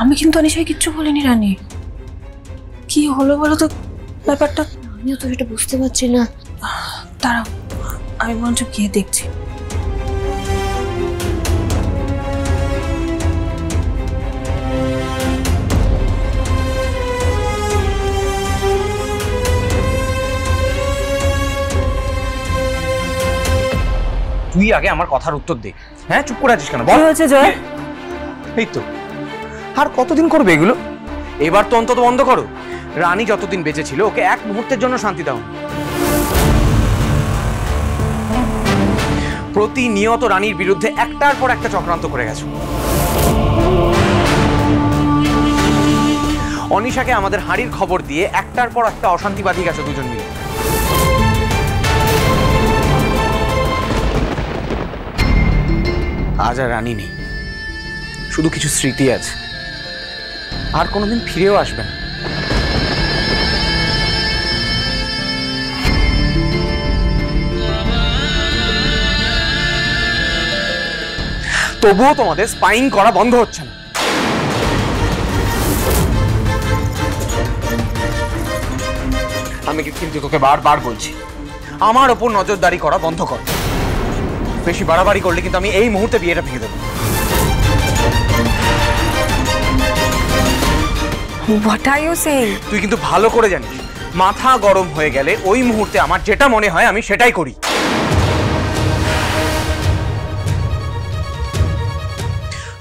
আমি কিন্তু অনিশাকে কিচ্ছু বলিনি রানী। কি হলো বলো তো ব্যাপারটা? আমিও তো সেটা বুঝতে পারছি না। দাঁড়াও, আমি বরঞ্চ গিয়ে দেখছি। তুই আগে আমার কথার উত্তর দে। হ্যাঁ, চুপ করে আছিস কেন? বল। হয়েছে জয়? এই তো, আর কতদিন করবে এগুলো? এবার তো অন্তত বন্ধ করো। রানী যতদিন বেঁচে ছিল ওকে এক মুহূর্তের জন্য শান্তি দাও। প্রতিনিয়ত রানীর বিরুদ্ধে একটার পর একটা চক্রান্ত করে গেছো। অনিশাকে আমাদের হাঁড়ির খবর দিয়ে একটার পর একটা অশান্তি বাঁধিয়ে গেছো দুজন মিলে। আজ আর রানী নেই, শুধু কিছু স্মৃতি আছে, আর কোনোদিন ফিরেও আসবে না। তবুও তোমাদের স্পাইং করা বন্ধ হচ্ছে না। আমি কিন্তু তোকে বারবার বলছি, আমার ওপর নজরদারি করা বন্ধ কর। বেশি বাড়াবাড়ি করলে কিন্তু আমি এই মুহূর্তে বিয়েটা ভেঙে দেবো। What are you saying? তুই কিন্তু ভালো করে জানিস, মাথা গরম হয়ে গেলে ওই মুহূর্তে আমার যেটা মনে হয় আমি সেটাই করি।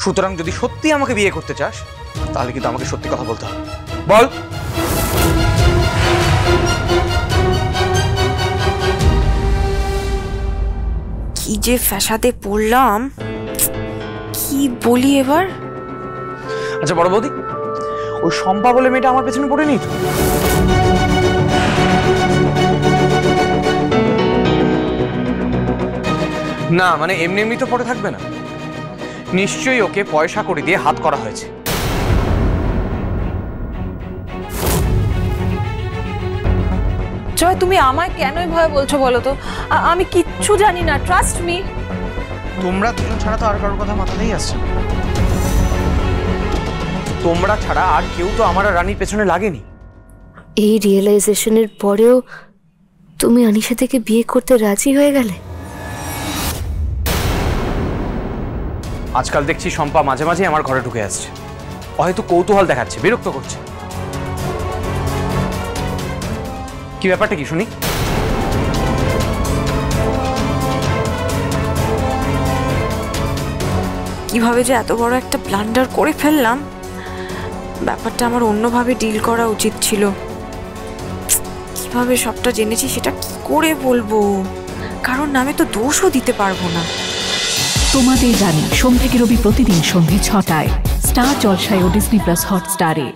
সুতরাং যদি সত্যি আমাকে বিয়ে করতে চাস তাহলে কিন্তু আমাকে সত্যি কথা বলতে হবে। বল। কি যে ফ্যাসাদে পড়লাম, কি বলি এবার? আচ্ছা বড় বৌদি, ওই শম্পা বলে মেয়েটা আমার পেছনে পড়ে নি তো? না মানে এমনি এমনি তো পড়ে থাকবে না, নিশ্চয়ই ওকে পয়সা করে দিয়ে হাত করা হয়েছে। জয়, তুমি আমায় কেনই ভয় বলছো বলো তো? আমি কিচ্ছু জানি না, ট্রাস্ট মি। তোমরা দুজন ছাড়া তো আর কারোর কথা মাথাতেই আসছে না। তোমরা ছাড়া আর কেউ তো আমার আর রানীর পেছনে লাগেনি। এই রিয়েলাইজেশনের পরেও তুমি আনিশা থেকে বিয়ে করতে রাজি হয়ে গেলে? আজকাল দেখছি শম্পা মাঝে মাঝে আমার ঘরে ঢুকে আসছে, হয়তো কৌতূহল দেখাচ্ছে, বিরক্ত করছে। কি ব্যাপারটা কি শুনি? কিভাবে যে এত বড় একটা ব্লান্ডার করে ফেললাম, ব্যাপারটা আমার অন্যভাবে ডিল করা উচিত ছিল। কিভাবে সবটা জেনেছি সেটা কি করে বলবো, কারণ নামে তো দোষও দিতে পারবো না। তোমাদের রানী সোম থেকে রবি প্রতিদিন সন্ধ্যে ৬টায় স্টার জলসায় ও ডিজনি প্লাস হটস্টারে।